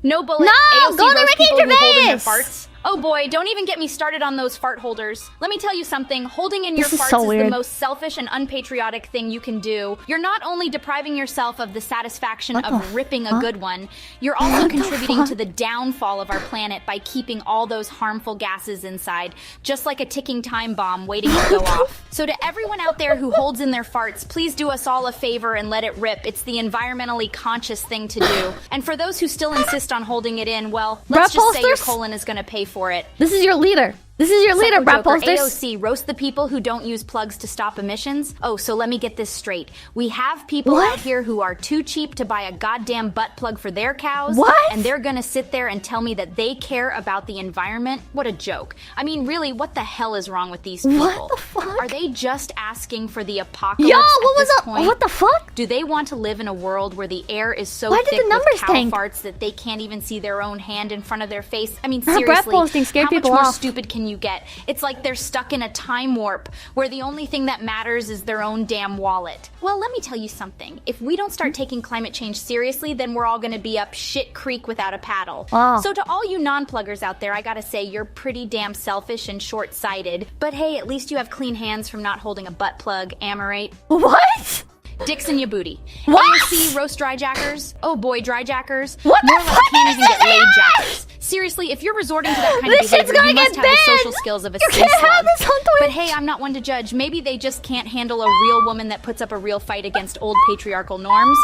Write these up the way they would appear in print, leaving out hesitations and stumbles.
No bullet. No! AOC Go to roast Ricky people who hold in their Gervais! farts. Oh boy, don't even get me started on those fart holders. Let me tell you something, holding in your This is farts so is the weird. most selfish and unpatriotic thing you can do. You're not only depriving yourself of the satisfaction of ripping a good one, you're also contributing to the downfall of our planet by keeping all those harmful gases inside, just like a ticking time bomb waiting to go off. So to everyone out there who holds in their farts, please do us all a favor and let it rip. It's the environmentally conscious thing to do. And for those who still insist on holding it in, well, let's just say your colon is gonna pay for it. This is your leader. This is your leader, Brat Joker, Posters. AOC, roast the people who don't use plugs to stop emissions? Oh, so let me get this straight. We have people out here who are too cheap to buy a goddamn butt plug for their cows. What? And they're gonna sit there and tell me that they care about the environment? What a joke. I mean, really, what the hell is wrong with these people? What the fuck? Are they just asking for the apocalypse Yo, at what was this up? point? What the fuck? Do they want to live in a world where the air is so Why did thick the numbers with cow tank? farts that they can't even see their own hand in front of their face? I mean, Her breath seriously, posting scared how much people more off. stupid can you get? It's like they're stuck in a time warp where the only thing that matters is their own damn wallet. Well, let me tell you something. If we don't start taking climate change seriously, then we're all gonna be up shit creek without a paddle. Wow. So to all you non-pluggers out there, I gotta say you're pretty damn selfish and short-sighted. But hey, at least you have clean hands from not holding a butt plug, am I right? What? Dicks in your booty. What? AOC roast dry jackers. Oh boy, dry jackers. What the More like fuck can't is even get this? laid jackers. Seriously, if you're resorting to that kind of This shit's behavior, gonna you must get have the social banned. skills of a You sea can't slug. have this on Twitch. But hey, I'm not one to judge. Maybe they just can't handle a real woman that puts up a real fight against old patriarchal norms.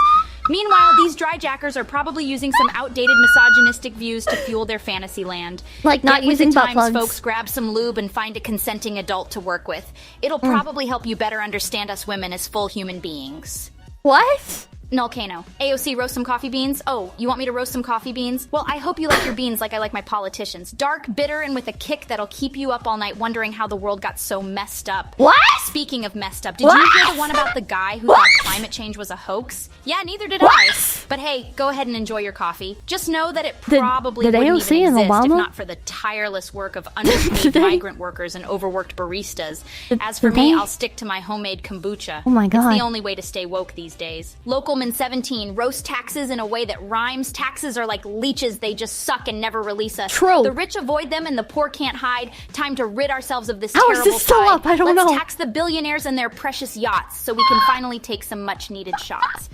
Meanwhile, these dry jackers are probably using some outdated misogynistic views to fuel their fantasy land. Like not Get with using the butt times, plugs. folks. Grab some lube and find a consenting adult to work with. It'll probably help you better understand us women as full human beings. What? Nullcano. AOC, roast some coffee beans? Oh, you want me to roast some coffee beans? Well, I hope you like your beans like I like my politicians. Dark, bitter, and with a kick that'll keep you up all night wondering how the world got so messed up. What? Speaking of messed up, did you hear the one about the guy who thought climate change was a hoax? Yeah, neither did I. But hey, go ahead and enjoy your coffee. Just know that it probably did wouldn't AOC even and exist if Obama? not for the tireless work of underpaid migrant workers and overworked baristas. As for did me, they? I'll stick to my homemade kombucha. Oh my It's God. the only way to stay woke these days. Localman 17, roast taxes in a way that rhymes. Taxes are like leeches, they just suck and never release us. True. The rich avoid them and the poor can't hide. Time to rid ourselves of this How is terrible this still tide. up? I don't Let's know. tax the billionaires and their precious yachts so we can finally take some much needed shots.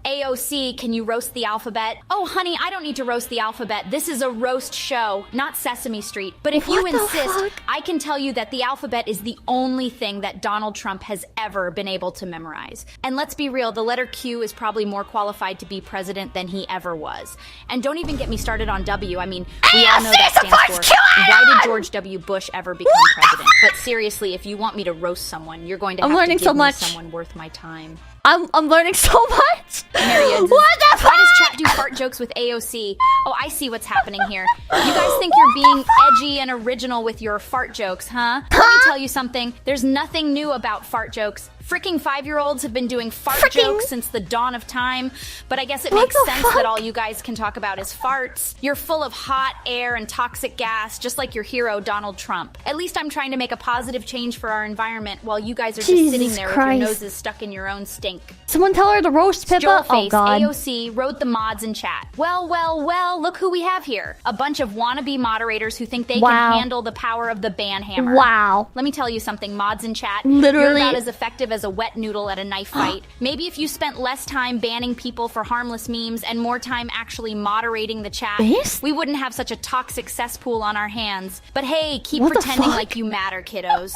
AOC, can you roast the alphabet? Oh, honey, I don't need to roast the alphabet. This is a roast show, not Sesame Street. But if you What the insist, fuck? I can tell you that the alphabet is the only thing that Donald Trump has ever been able to memorize. And let's be real, the letter Q is probably more qualified to be president than he ever was. And don't even get me started on W. I mean, we all know that stands for why did George W. Bush ever become president? But seriously, if you want me to roast someone, you're going to I'm have to learning give so me much. someone worth my time. I'm learning so much. Myriads. What the fuck? Why does chat do fart jokes with AOC? Oh, I see what's happening here. You guys think you're being edgy and original with your fart jokes, huh? Let me tell you something. There's nothing new about fart jokes. Freaking 5-year-olds have been doing fart jokes since the dawn of time, but I guess it What makes the sense fuck? that all you guys can talk about is farts. You're full of hot air and toxic gas, just like your hero, Donald Trump. At least I'm trying to make a positive change for our environment while you guys are just Jesus sitting there Christ. with your noses stuck in your own stink. Someone tell her to roast Pippa. Oh Joelface, God. AOC, wrote the mods in chat. Well, well, well, look who we have here. A bunch of wannabe moderators who think they Wow. can handle the power of the ban hammer. Wow. Let me tell you something, mods in chat. Literally- You're about as effective as a wet noodle at a knife fight. Maybe if you spent less time banning people for harmless memes and more time actually moderating the chat, Base? we wouldn't have such a toxic cesspool on our hands. But hey, keep What the pretending fuck? like you matter, kiddos.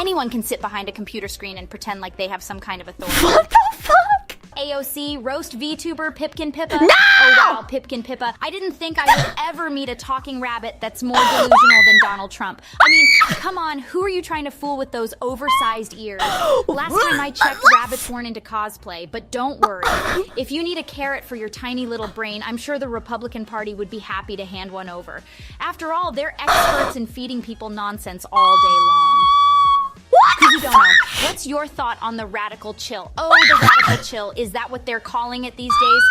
Anyone can sit behind a computer screen and pretend like they have some kind of authority. What the fuck? AOC, roast VTuber, Pipkin Pippa. No! Oh wow, Pipkin Pippa. I didn't think I would ever meet a talking rabbit that's more delusional than Donald Trump. I mean, come on, who are you trying to fool with those oversized ears? Last time I checked, rabbits weren't into cosplay, but don't worry. If you need a carrot for your tiny little brain, I'm sure the Republican Party would be happy to hand one over. After all, they're experts in feeding people nonsense all day long. What You don't know. What's your thought on the radical chill? Oh, the radical chill. Is that what they're calling it these days?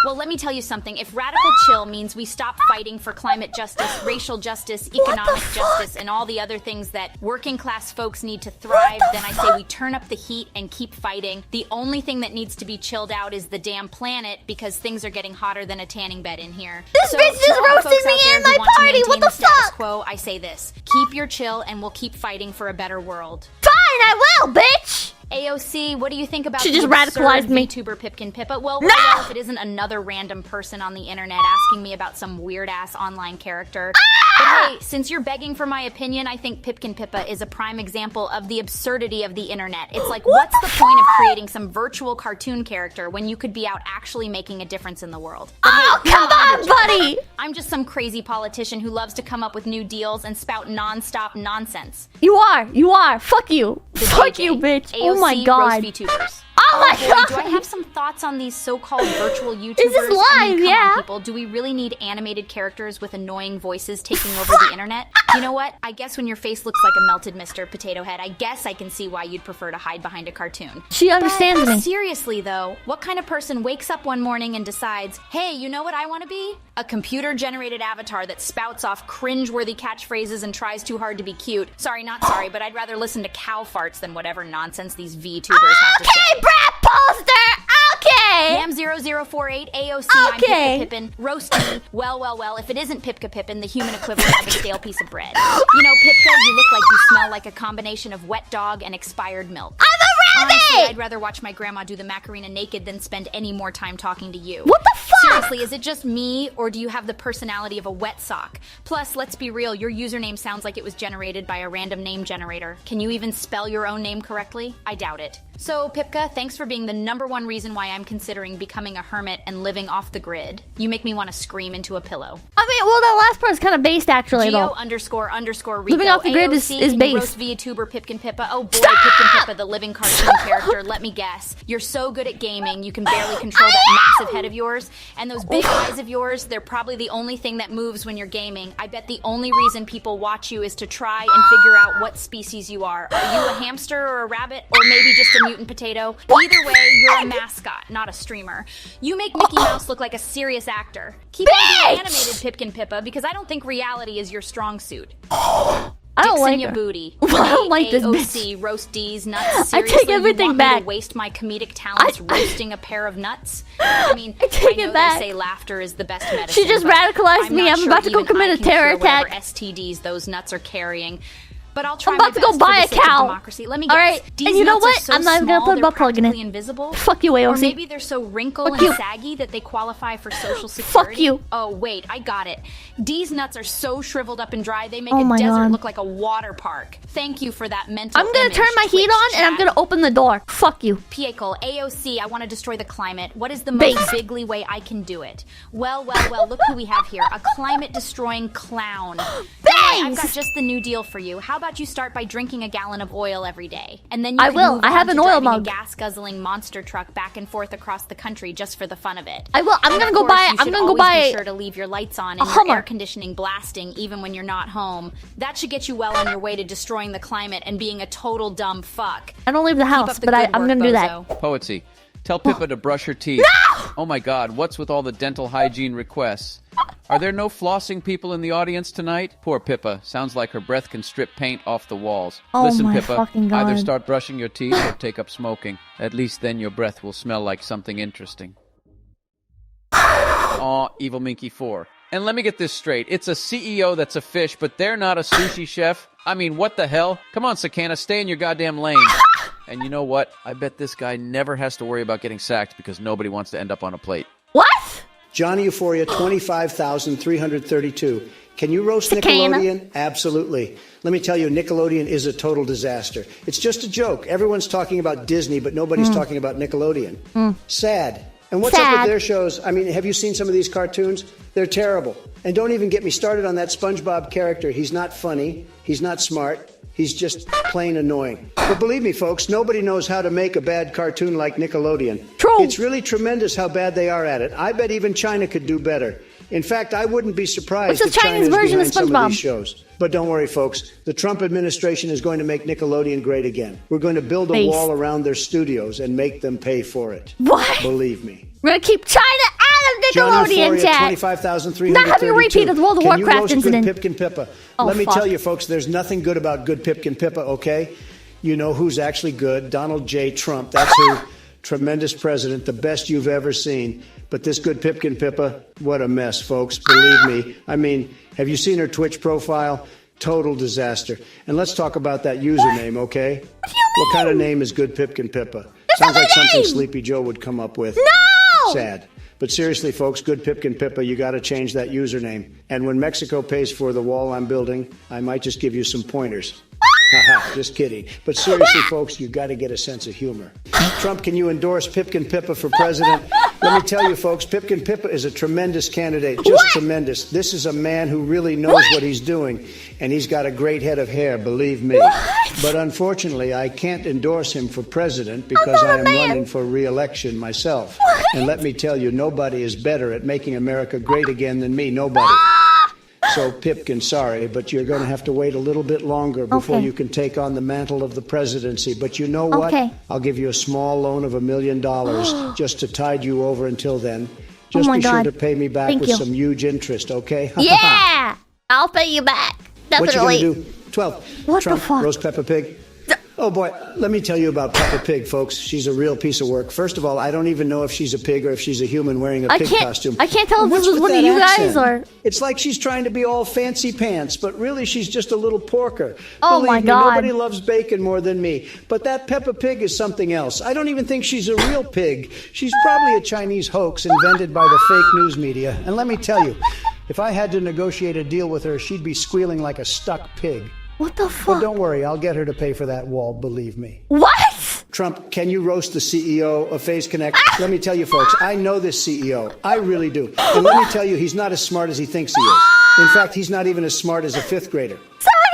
Well, let me tell you something. If radical chill means we stop fighting for climate justice, racial justice, economic justice, and all the other things that working class folks need to thrive, then I say we turn up the heat and keep fighting. The only thing that needs to be chilled out is the damn planet because things are getting hotter than a tanning bed in here. This bitch is roasting me in my party. What the fuck? Quo, I say this. Keep your chill and we'll keep fighting for a better world. Fine, I will, bitch. AOC, what do you think about she just radicalized me? VTuber Pipkin Pippa? Well, no! Well, if it isn't another random person on the internet asking me about some weird-ass online character. But hey, since you're begging for my opinion, I think Pipkin Pippa is a prime example of the absurdity of the internet. It's like, what's the point of creating some virtual cartoon character when you could be out actually making a difference in the world? But oh, hey, come on, buddy! I'm just some crazy politician who loves to come up with new deals and spout non-stop nonsense. You are. Fuck you. Fuck you, bitch. AOC, oh my god. VTubers. Oh my god! Do I have some thoughts on these so-called virtual YouTubers? Is this live? I mean, come yeah. on, people. Do we really need animated characters with annoying voices taking over the internet? You know what? I guess when your face looks like a melted Mr. Potato Head, I guess I can see why you'd prefer to hide behind a cartoon. She understands me. Seriously, though, what kind of person wakes up one morning and decides, hey, you know what I want to be? A computer-generated avatar that spouts off cringe-worthy catchphrases and tries too hard to be cute. Sorry, not sorry, but I'd rather listen to cow farts than whatever nonsense these VTubers have to say. Okay, Brad Poster! Okay! Yam0048, AOC, okay. I'm Pipka Pippin. Roast me. Well, if it isn't Pipka Pippin, the human equivalent of a stale piece of bread. You know, Pipka, you look like you smell like a combination of wet dog and expired milk. I'm a rabbit! Honestly, I'd rather watch my grandma do the Macarena naked than spend any more time talking to you. What the fuck? Seriously, is it just me, or do you have the personality of a wet sock? Plus, let's be real, your username sounds like it was generated by a random name generator. Can you even spell your own name correctly? I doubt it. So, Pipka, thanks for being the #1 reason why I'm considering becoming a hermit and living off the grid. You make me want to scream into a pillow. I mean, well, that last part is kind of based, actually, though. Geo__Rico. Living off the grid is based. Roast VTuber Pipkin Pippa. Oh boy, Pipkin Pippa, the living cartoon character. Let me guess. You're so good at gaming, you can barely control that massive head of yours. And those big eyes of yours, they're probably the only thing that moves when you're gaming. I bet the only reason people watch you is to try and figure out what species you are. Are you a hamster or a rabbit? Or maybe just a mutant potato? Either way, you're a mascot, not a streamer. You make Mickey Mouse look like a serious actor. Keep on being animated, Pipkin Pippa, because I don't think reality is your strong suit. I don't like her. Booty. I don't like this AOC, bitch. roast D's, nuts. I Seriously, take everything you want back. Me to waste my comedic talents roasting a pair of nuts? I mean, I take know it back. They say laughter is the best medicine. She just radicalized me. I'm about to go commit a terror attack. STDs those nuts are carrying. But I'll try I'm about to go buy a cow. Let me guess. All right, These and you know nuts are what? so I'm not even gonna small, put a butt plug in it. Invisible. Fuck you, AOC. Or maybe they're so wrinkled and saggy that they qualify for Social Security. Fuck you. Oh wait, I got it. These nuts are so shriveled up and dry they make Oh a my desert God. look like a water park. Thank you for that mental. I'm gonna image, turn my heat Twitch on and I'm chat. gonna open the door. Fuck you. Piekle, AOC, I want to destroy the climate. What is the most bigly way I can do it? Well, look who we have here. A climate-destroying clown. I've got just the new deal for you. How about you start by drinking a gallon of oil every day? And then you can move I on have to an oil driving mug. a gas-guzzling monster truck back and forth across the country just for the fun of it. I will. I'm And gonna of go course, buy. you I'm should gonna go always buy. be sure to leave your lights on and your Hummer. air conditioning blasting even when you're not home. That should get you well on your way to destroying the climate and being a total dumb fuck. I don't leave the house, up the but good I'm work, gonna do that. bozo. Poetsy. Tell Pippa to brush her teeth. No! Oh my god, what's with all the dental hygiene requests? Are there no flossing people in the audience tonight? Poor Pippa. Sounds like her breath can strip paint off the walls. Oh Listen, my Pippa, fucking God. either start brushing your teeth or take up smoking. At least then your breath will smell like something interesting. Aw, Evil Minky 4. And let me get this straight. It's a CEO that's a fish, but they're not a sushi chef. I mean, what the hell? Come on, Sakana, stay in your goddamn lane. And you know what? I bet this guy never has to worry about getting sacked because nobody wants to end up on a plate. What? Johnny Euphoria, 25,332. Can you roast Sakana. Nickelodeon? Absolutely. Let me tell you, Nickelodeon is a total disaster. It's just a joke. Everyone's talking about Disney, but nobody's talking about Nickelodeon. Sad. And what's up with their shows? I mean, have you seen some of these cartoons? They're terrible. And don't even get me started on that SpongeBob character. He's not funny. He's not smart. He's just plain annoying. But believe me, folks, nobody knows how to make a bad cartoon like Nickelodeon. True. It's really tremendous how bad they are at it. I bet even China could do better. In fact, I wouldn't be surprised What's if the China Chinese is version of behind some of SpongeBob? these shows. But don't worry, folks. The Trump administration is going to make Nickelodeon great again. We're going to build a wall around their studios and make them pay for it. What? Believe me. We're gonna keep China out Nickelodeon, John chat. 25,332. Not having repeated World of Can you Warcraft roast incident. Good Pipkin Pippa? Oh, Let me fuck. tell you, folks, there's nothing good about Good Pipkin Pippa, okay? You know who's actually good? Donald J. Trump. That's who. Tremendous president, the best you've ever seen. But this Good Pipkin Pippa, what a mess, folks. Believe me. I mean, have you seen her Twitch profile? Total disaster. And let's talk about that username, okay? What kind of name is Good Pipkin Pippa? Sounds like something Sleepy Joe would come up with. No! Sad. But seriously, folks, Good Pipkin Pippa, you got to change that username. And when Mexico pays for the wall I'm building, I might just give you some pointers. Haha, just kidding. But seriously, folks, you got to get a sense of humor. Trump, can you endorse Pipkin Pippa for president? Let me tell you, folks, Pipkin Pippa is a tremendous candidate, just tremendous. This is a man who really knows what he's doing, and he's got a great head of hair, believe me. But unfortunately, I can't endorse him for president because I am running for re-election myself. And let me tell you, nobody is better at making America great again than me, nobody. So, Pipkin, sorry, but you're going to have to wait a little bit longer before you can take on the mantle of the presidency. But you know what? I'll give you a small loan of $1 million just to tide you over until then. Just be sure to pay me back with some huge interest, okay? Yeah! I'll pay you back. Definitely. What you going to do? 12. What Trump, the fuck? roast Peppa Pig. Oh, boy, let me tell you about Peppa Pig, folks. She's a real piece of work. First of all, I don't even know if she's a pig or if she's a human wearing a pig costume. I can't tell if What's this is with one of that you guys accent? or... It's like she's trying to be all fancy pants, but really she's just a little porker. Oh, Believe my me, God. Nobody loves bacon more than me. But that Peppa Pig is something else. I don't even think she's a real pig. She's probably a Chinese hoax invented by the fake news media. And let me tell you, if I had to negotiate a deal with her, she'd be squealing like a stuck pig. What the fuck? But don't worry, I'll get her to pay for that wall, believe me. What? Trump, can you roast the CEO of FaceConnect? Let me tell you, folks, I know this CEO. I really do. And let me tell you, he's not as smart as he thinks he is. In fact, he's not even as smart as a fifth grader.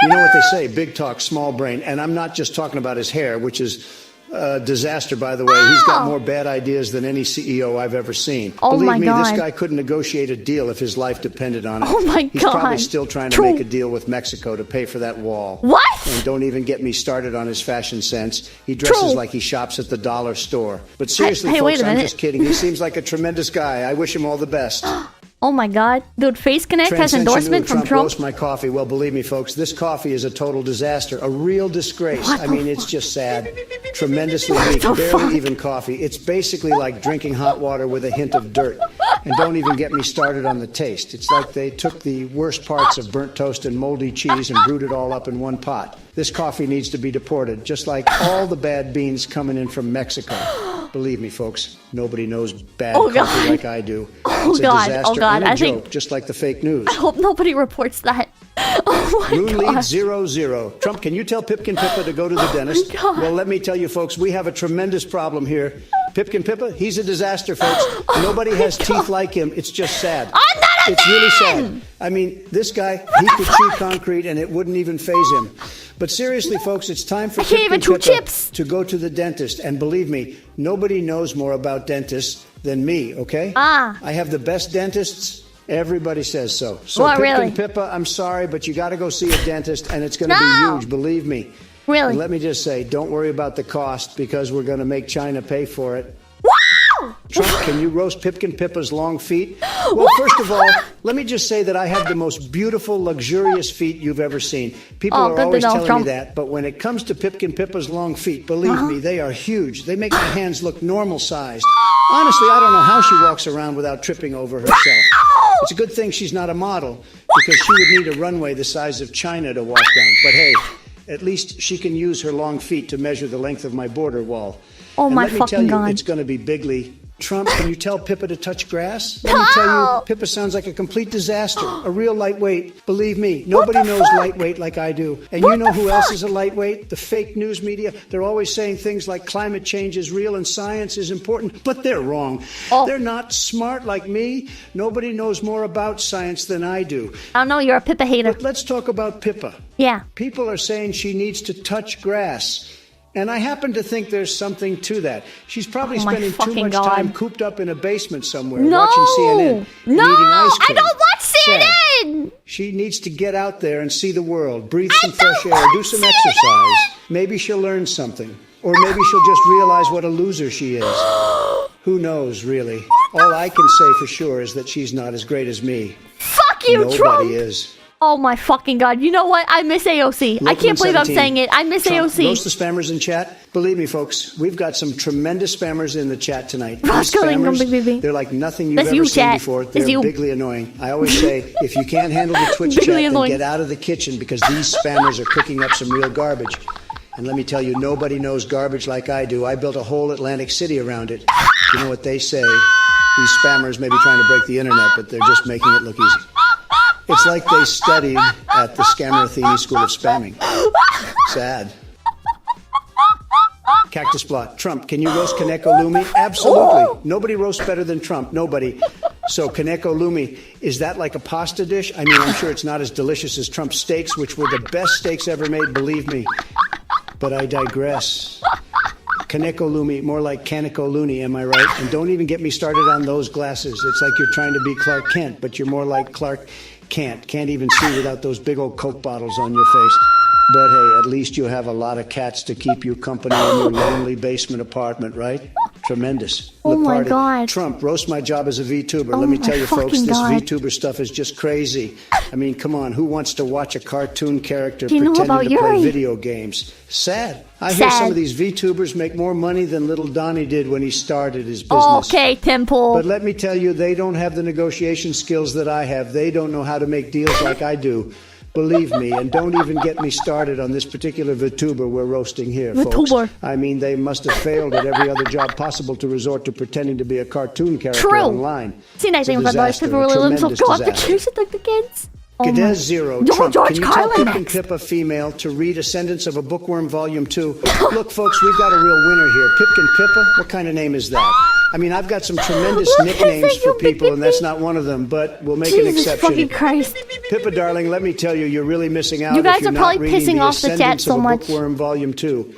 You know what they say, big talk, small brain. And I'm not just talking about his hair, which is a disaster, by the way. He's got more bad ideas than any CEO I've ever seen. Believe me, this guy couldn't negotiate a deal if his life depended on it. Oh, my God. He's probably still trying to make a deal with Mexico to pay for that wall. What? And don't even get me started on his fashion sense. He dresses like he shops at the dollar store. But seriously, Hey, wait folks, a I'm minute. just kidding. He seems like a tremendous guy. I wish him all the best. Oh my God. Dude, FaceConnect has Transcension endorsement New from Trump Trump. roast my coffee. Well, believe me, folks, this coffee is a total disaster, a real disgrace. What I mean, the it's just sad. Tremendously weak, the barely fuck? even coffee. It's basically like drinking hot water with a hint of dirt. And don't even get me started on the taste. It's like they took the worst parts of burnt toast and moldy cheese and brewed it all up in one pot. This coffee needs to be deported, just like all the bad beans coming in from Mexico. Believe me, folks, nobody knows bad coffee like I do. It's a disaster and a joke, just like the fake news. I hope nobody reports that. Oh my Moon God. lead 0-0. Trump, can you tell Pipkin Pippa to go to the dentist? God. Well, let me tell you, folks, we have a tremendous problem here. Pipkin Pippa, he's a disaster, folks. Nobody has teeth like him. It's just sad. I'm not a It's really man! sad. I mean, this guy, he could chew concrete and it wouldn't even faze him. But seriously, folks, it's time for I can't even Pipkin chew Pippa chips. to go to the dentist. And believe me, nobody knows more about dentists than me, okay? Ah. I have the best dentists. Everybody says so. So, What, Pipkin really? Pippa, I'm sorry, but you got to go see a dentist, and it's going to be No. huge, believe me. Really? And let me just say, don't worry about the cost, because we're going to make China pay for it. Wow! Trump, can you roast Pipkin Pippa's long feet? Well, first of all, let me just say that I have the most beautiful, luxurious feet you've ever seen. People are good to always know, telling Trump. me that, but when it comes to Pipkin Pippa's long feet, believe me, they are huge. They make my hands look normal-sized. Honestly, I don't know how she walks around without tripping over herself. It's a good thing she's not a model, because she would need a runway the size of China to walk down. But hey, at least she can use her long feet to measure the length of my border wall. Oh, and my let me tell fucking you, God. it's going to be bigly. Trump, can you tell Pippa to touch grass? Let me tell you, Pippa sounds like a complete disaster, a real lightweight. Believe me, nobody knows lightweight like I do. And you know who else is a lightweight? The fake news media. They're always saying things like climate change is real and science is important, but they're wrong. They're not smart like me. Nobody knows more about science than I do. I don't know, you're a Pippa hater. But let's talk about Pippa. Yeah. People are saying she needs to touch grass. And I happen to think there's something to that. She's probably Oh my spending too fucking much God. time cooped up in a basement somewhere No! watching CNN and No! eating ice I cream. don't watch Sad. CNN! She needs to get out there and see the world, breathe some I fresh don't air, do watch some CNN! exercise. Maybe she'll learn something. Or maybe she'll just realize what a loser she is. Who knows, really? All I can say for sure is that she's not as great as me. Fuck you, Nobody Trump! is. Oh my fucking god. You know what? I miss AOC. I can't believe I'm 17. saying it. I miss Trump, AOC. Roast the spammers in chat. Believe me, folks, we've got some tremendous spammers in the chat tonight. These Roscoe Ingram, spammers, they're like nothing you've That's ever you, seen chat. before. That's They're you. bigly annoying. I always say, if you can't handle the Twitch Bigly chat, then annoying. get out of the kitchen because these spammers are cooking up some real garbage. And let me tell you, nobody knows garbage like I do. I built a whole Atlantic City around it. You know what they say? These spammers may be trying to break the internet, but they're just making it look easy. It's like they studied at the Scammer-Athene School of Spamming. Sad. Cactus Blot. Trump, can you roast Kaneko Lumi? Absolutely. Nobody roasts better than Trump. Nobody. So Kaneko Lumi, is that like a pasta dish? I mean, I'm sure it's not as delicious as Trump's steaks, which were the best steaks ever made, believe me. But I digress. Kaneko Lumi, more like Kaneko Looney, am I right? And don't even get me started on those glasses. It's like you're trying to be Clark Kent, but you're more like Clark Can't even see without those big old Coke bottles on your face. But hey, at least you have a lot of cats to keep you company in your lonely basement apartment, right? Tremendous. Oh The my party. God. Trump, roast my job as a VTuber. Oh Let me my tell you, folks, fucking this God. VTuber stuff is just crazy. I mean, come on, who wants to watch a cartoon character You know about pretending to play Yuri? video games? Sad. I hear some Sad. of these VTubers make more money than little Donnie did when he started his business. Okay, Temple. But let me tell you, they don't have the negotiation skills that I have. They don't know how to make deals like I do. Believe me, and don't even get me started on this particular VTuber we're roasting here, folks. VTuber. I mean, they must have failed at every other job possible to resort to pretending to be a cartoon character True. online. See, I It's a think about those disaster, people a really themselves tremendous go after disaster. kids like the kids. Oh my- Cadez Zero, Yo, Trump, George can you tell Carlin Pipkin next. Pippa female to read Ascendance of a Bookworm Volume 2? Look, folks, we've got a real winner here. Pipkin Pippa? What kind of name is that? I mean, I've got some tremendous What is nicknames it, for you big, people, big, and that's big? not one of them, but we'll make an Jesus exception. fucking Christ. Pippa, darling, let me tell you, you're really missing out. You guys if you're are not probably reading pissing off the chat Ascendance so of a much. Bookworm Volume 2.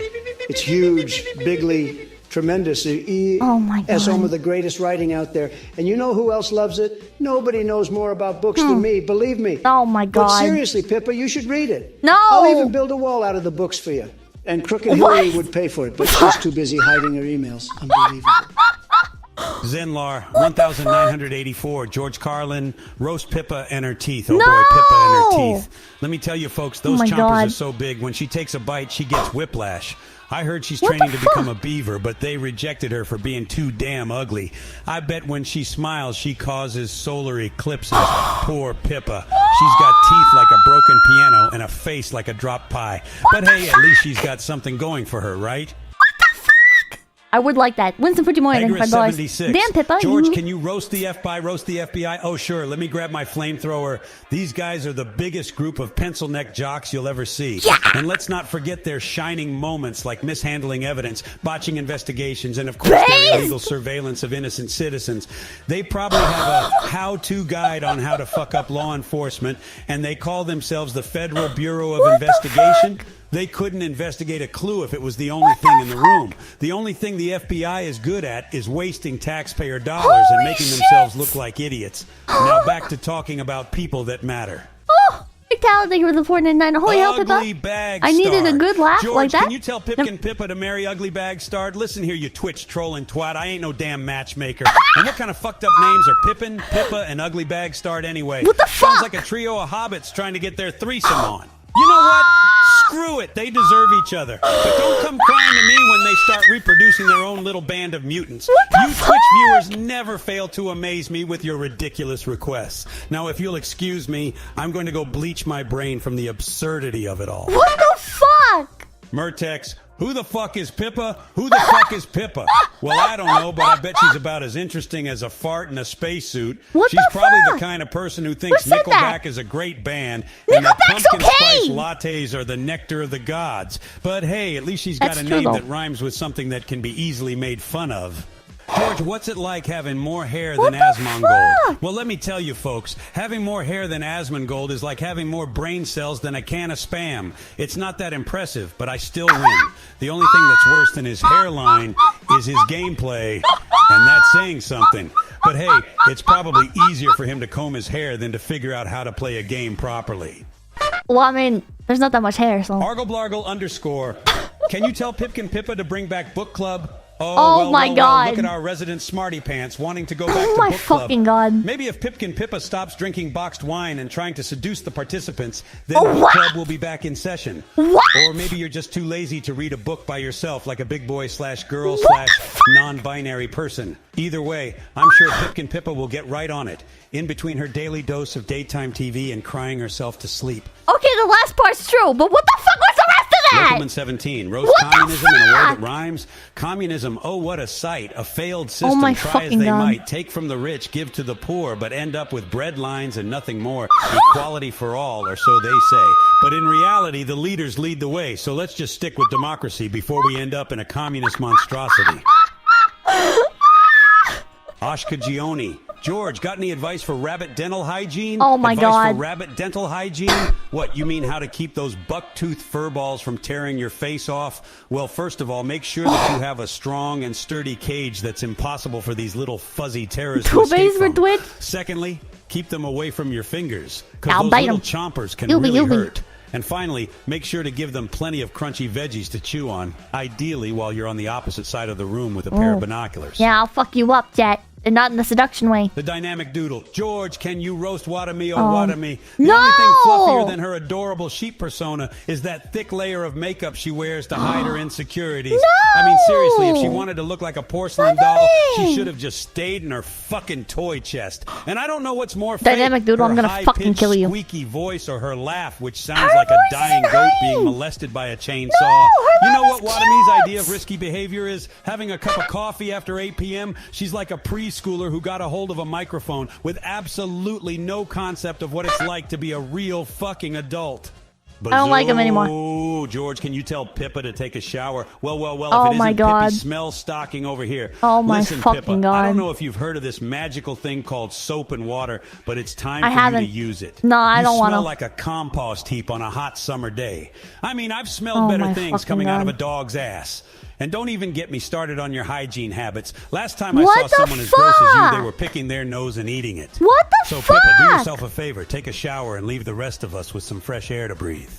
It's huge, bigly, tremendous. Oh my As God. some of the greatest writing out there. And you know who else loves it? Nobody knows more about books than me, believe me. Oh my But God. seriously, Pippa, you should read it. No. I'll even build a wall out of the books for you. And Crooked Hillary would pay for it, but she's too busy hiding her emails. Unbelievable. Zenlar, 1984. George Carlin, roast Pippa and her teeth. Oh No! boy, Pippa and her teeth. Let me tell you, folks, those my chompers God. are so big. When she takes a bite, she gets whiplash. I heard she's What training the to become fuck? a beaver, but they rejected her for being too damn ugly. I bet when she smiles, she causes solar eclipses. Poor Pippa. She's got teeth like a broken piano and a face like a dropped pie. But hey, at least she's got something going for her, right? I would like that. Winston Fujimori and Pegra $5. 76. Damn, Pippa. George, you... can you roast the roast the FBI? Oh, sure. Let me grab my flamethrower. These guys are the biggest group of pencil neck jocks you'll ever see. Yeah. And let's not forget their shining moments like mishandling evidence, botching investigations, and of course their illegal surveillance of innocent citizens. They probably have a how-to guide on how to fuck up law enforcement, and they call themselves the Federal Bureau of Investigation. They couldn't investigate a clue if it was the only thing in the room. The only thing the FBI is good at is wasting taxpayer dollars and making themselves look like idiots. Now back to talking about people that matter. Oh, fatality with the 499. Holy hell, Pippa. UglyBagstard. I needed a good laugh George, like that. can you tell Pipkin Pippa to marry UglyBagstard? Listen here, you Twitch trolling twat. I ain't no damn matchmaker. And what kind of fucked up names are Pippin, Pippa, and UglyBagstard anyway? What the Sounds fuck? like a trio of hobbits trying to get their threesome on. You know what? Screw it. They deserve each other. But don't come crying to me when they start reproducing their own little band of mutants. You Twitch viewers never fail to amaze me with your ridiculous requests. Now, if you'll excuse me, I'm going to go bleach my brain from the absurdity of it all. What the fuck? Murtex, who the fuck is Pippa? Who the fuck is Pippa? Well, I don't know, but I bet she's about as interesting as a fart in a spacesuit. What She's the probably fuck? the kind of person who thinks Who said Nickelback that? is a great band and that Nickelback's pumpkin okay! spice lattes are the nectar of the gods. But hey, at least she's got That's a true, name though. that rhymes with something that can be easily made fun of. George, what's it like having more hair What than the Asmongold? fuck? Well, let me tell you, folks, having more hair than Asmongold is like having more brain cells than a can of Spam. It's not that impressive, but I still win. The only thing that's worse than his hairline is his gameplay, and that's saying something. But hey, it's probably easier for him to comb his hair than to figure out how to play a game properly. Well, I mean, there's not that much hair, so... Argleblargle _ Can you tell Pipkin Pippa to bring back Book Club? Oh my God. Look at our resident smarty pants wanting to go back to Oh my book club. fucking God. Maybe if Pipkin Pippa stops drinking boxed wine and trying to seduce the participants, then the book club will be back in session. What? Or maybe you're just too lazy to read a book by yourself like a big boy / girl / non-binary person. Either way, I'm sure Pipkin Pippa will get right on it, in between her daily dose of daytime TV and crying herself to sleep. Okay, the last part's true, but what the fuck was the rest of that? Locoman 17, roast communism in a word that rhymes. Communism, oh what a sight. A failed system, my try as fucking they God. might. Take from the rich, give to the poor, but end up with bread lines and nothing more. Equality for all, or so they say. But in reality, the leaders lead the way, so let's just stick with democracy before we end up in a communist monstrosity. Ashka Gioni. George, got any advice for rabbit dental hygiene? Oh my advice God. for rabbit dental hygiene? What, you mean how to keep those buck-tooth fur balls from tearing your face off? Well, first of all, make sure that you have a strong and sturdy cage that's impossible for these little fuzzy terrors to escape from. Secondly, keep them away from your fingers, because those little chompers can really hurt. And finally, make sure to give them plenty of crunchy veggies to chew on, ideally while you're on the opposite side of the room with a pair of binoculars. Yeah, I'll fuck you up, Jet. And not in the seduction way. The dynamic doodle. George, can you roast Watame or Watame? The No! only thing fluffier than her adorable sheep persona is that thick layer of makeup she wears to hide her insecurities. No! I mean, seriously, if she wanted to look like a porcelain doll, she should have just stayed in her fucking toy chest. And I don't know what's more fake, Dynamic doodle, her I'm gonna fucking high-pitched, kill you. squeaky voice or her laugh, which sounds like a dying goat being molested by a chainsaw. You know what Watame's idea of risky behavior is? Having a cup of coffee after 8 p.m.? She's like a preschooler who got a hold of a microphone with absolutely no concept of what it's like to be a real fucking adult. I don't like him anymore. Oh, George, can you tell Pippa to take a shower? Well, Oh if it my isn't God. Pippi smell stocking over here. Oh my Listen, fucking Pippa, God. I don't know if you've heard of this magical thing called soap and water, but it's time I for haven't. you to use it. No, I don't You wanna. smell like a compost heap on a hot summer day. I mean, I've smelled Oh better my things fucking coming out of God. a dog's ass. And don't even get me started on your hygiene habits. Last time I What saw the someone as gross as you, fuck? they were picking their nose and eating it. What the So, fuck? Pippa, do yourself a favor. Take a shower and leave the rest of us with some fresh air to breathe.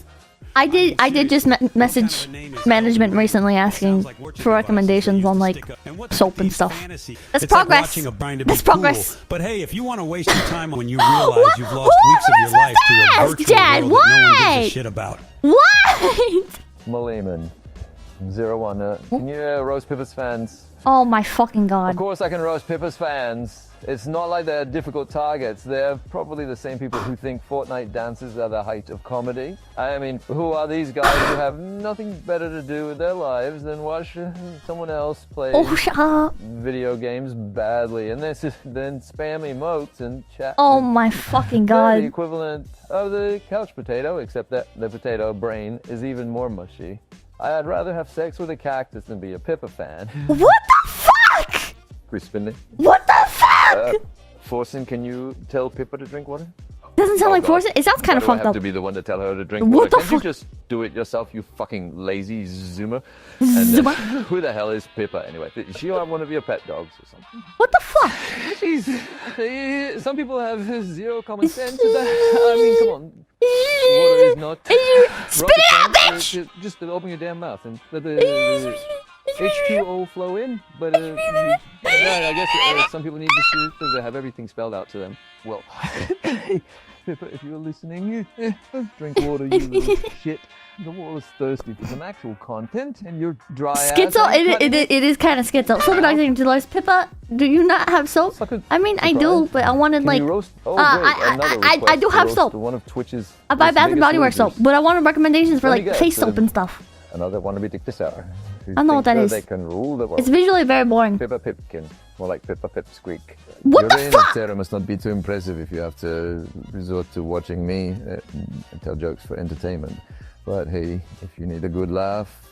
I did just message management recently asking for recommendations on like soap and stuff. That's progress. That's progress. But hey, if you want to waste your time when you realize you've lost weeks of your life to a fast, virtual Dad? world that no one gives a What? shit about. What? Maleman, 01. Can you roast Pippa's fans? Oh my fucking God. Of course I can roast Pippa's fans. It's not like they're difficult targets. They're probably the same people who think Fortnite dances are the height of comedy. I mean, who are these guys who have nothing better to do with their lives than watch someone else play Oh, shut up. video games badly and then spam emotes and chat? Oh my fucking They're the God. equivalent of the couch potato, except that the potato brain is even more mushy. I'd rather have sex with a cactus than be a Pippa fan. What the fuck? Chris Spindley. What the fuck? Forsen, can you tell Pippa to drink water? Doesn't sound like God. Forsen. It sounds kind of Why do I fucked have up. to be the one to tell her to drink What water? the Can't you fuck? just do it yourself, you fucking lazy zoomer? And, who the hell is Pippa anyway? Is she one of your pet dogs or something? What the fuck? Jeez, some people have zero common sense. I mean, come on. Water is not Spit it out, bitch! Just open your damn mouth and let the H2O flow in. But I guess some people need to have everything spelled out to them. Well, Pippa, if you're listening, drink water, you little shit. The water's thirsty for some actual content, and you're dry. Schizo, it is kind of schizo. So we're not getting to Lois. Pippa, do you not have soap? I mean, I do, but I wanted like. I do have soap. One of Twitch's. I buy Bath and Body Works soap, but I wanted recommendations for like face soap and stuff. Another wannabe dictator. I don't know what that is. They can rule the world. It's visually very boring. Pippa Pipkin, more like Pippa Pipsqueak. What Your the reign fuck? of terror must not be too impressive if you have to resort to watching me and tell jokes for entertainment. But hey, if you need a good laugh,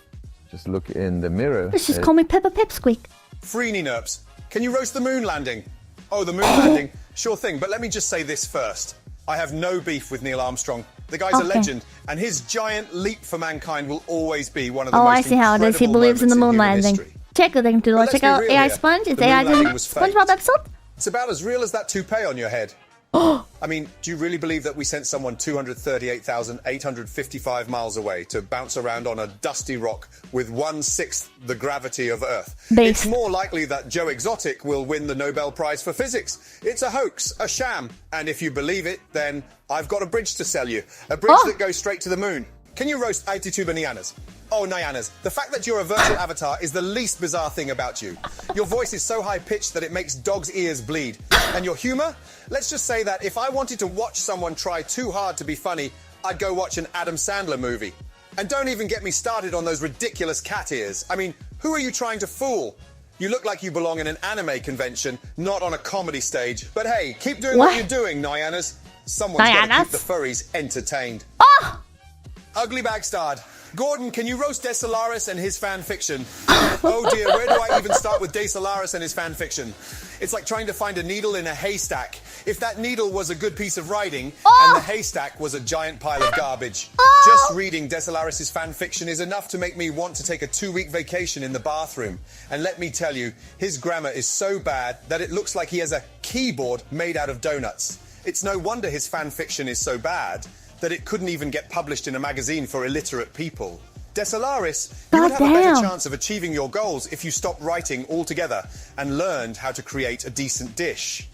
just look in the mirror. Let's just call me Peppa Pipsqueak. Freeney Nerps, can you roast the moon landing? Oh, the moon landing? Sure thing, but let me just say this first. I have no beef with Neil Armstrong. The guy's a legend, and his giant leap for mankind will always be one of the most I see how it is. He incredible believes in the moon moments landing. history. Check the thing to But check let's out be real AI here. Sponge. It's The moon AI landing was faked. SpongeBob episode. It's about as real as that toupee on your head. I mean, do you really believe that we sent someone 238,855 miles away to bounce around on a dusty rock with 1/6 the gravity of Earth? Based. It's more likely that Joe Exotic will win the Nobel Prize for Physics. It's a hoax, a sham. And if you believe it, then I've got a bridge to sell you. A bridge that goes straight to the moon. Can you roast EnVtuber Nyanners? Oh, Nyanners, the fact that you're a virtual avatar is the least bizarre thing about you. Your voice is so high-pitched that it makes dogs' ears bleed. And your humor? Let's just say that if I wanted to watch someone try too hard to be funny, I'd go watch an Adam Sandler movie. And don't even get me started on those ridiculous cat ears. I mean, who are you trying to fool? You look like you belong in an anime convention, not on a comedy stage. But hey, keep doing what you're doing, Nyanners. Someone's got to keep the furries entertained. UglyBagstard. Gordon, can you roast Desolaris and his fan fiction? Oh dear, where do I even start with Desolaris and his fan fiction? It's like trying to find a needle in a haystack. If that needle was a good piece of writing, and the haystack was a giant pile of garbage. Just reading Desolaris' fan fiction is enough to make me want to take a 2-week vacation in the bathroom. And let me tell you, his grammar is so bad that it looks like he has a keyboard made out of donuts. It's no wonder his fan fiction is so bad that it couldn't even get published in a magazine for illiterate people. Desolaris, you would have a better chance of achieving your goals if you stopped writing altogether and learned how to create a decent dish.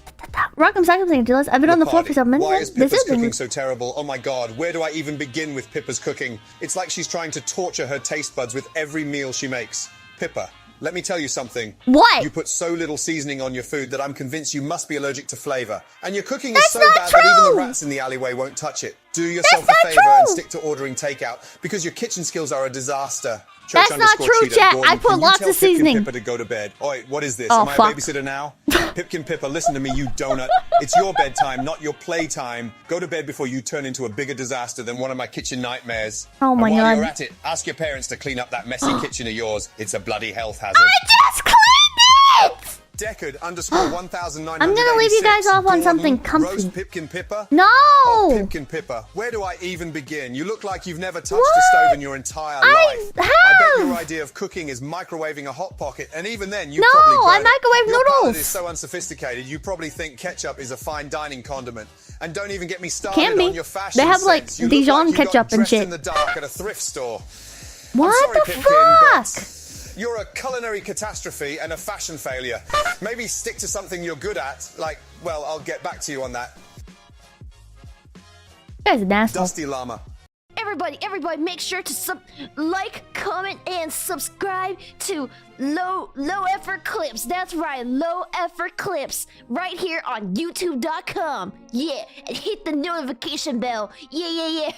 Rock'em Sock'em saying, Julius, I've been on the floor for some minutes. Why is Pippa's cooking so terrible? Oh my god, where do I even begin with Pippa's cooking? It's like she's trying to torture her taste buds with every meal she makes. Pippa, let me tell you something. What? You put so little seasoning on your food that I'm convinced you must be allergic to flavour. And your cooking is so bad that even the rats in the alleyway won't touch it. Do yourself a favour and stick to ordering takeout because your kitchen skills are a disaster. That's not true, chat. I put lots of seasoning. Pippa to go to bed. Oi, what is this? Am I a babysitter now? Pipkin Pippa, listen to me, you donut. It's your bedtime, not your playtime. Go to bed before you turn into a bigger disaster than one of my kitchen nightmares. Oh my god. And while you're at it, ask your parents to clean up that messy kitchen of yours. It's a bloody health hazard. I just cleaned it! Deckard_1986. I'm gonna leave you guys off on something comfy. Roast Pipkin Pippa? No! Oh, Pipkin Pippa, where do I even begin? You look like you've never touched a stove in your entire life. I bet your idea of cooking is microwaving a Hot Pocket, and even then you probably I microwave Your palate noodles. is so unsophisticated, you probably think ketchup is a fine dining condiment. And don't even get me started on your fashion They have like sense. You Dijon look like you ketchup got and dressed shit. in the dark at a thrift store. What I'm sorry, the Pipkin, fuck? but you're a culinary catastrophe and a fashion failure. Maybe stick to something you're good at. Like, well, I'll get back to you on that. You guys are an asshole. Dusty Llama. Everybody, make sure to like, comment, and subscribe to Low Effort Clips. That's right, Low Effort Clips. Right here on YouTube.com. Yeah, and hit the notification bell. Yeah.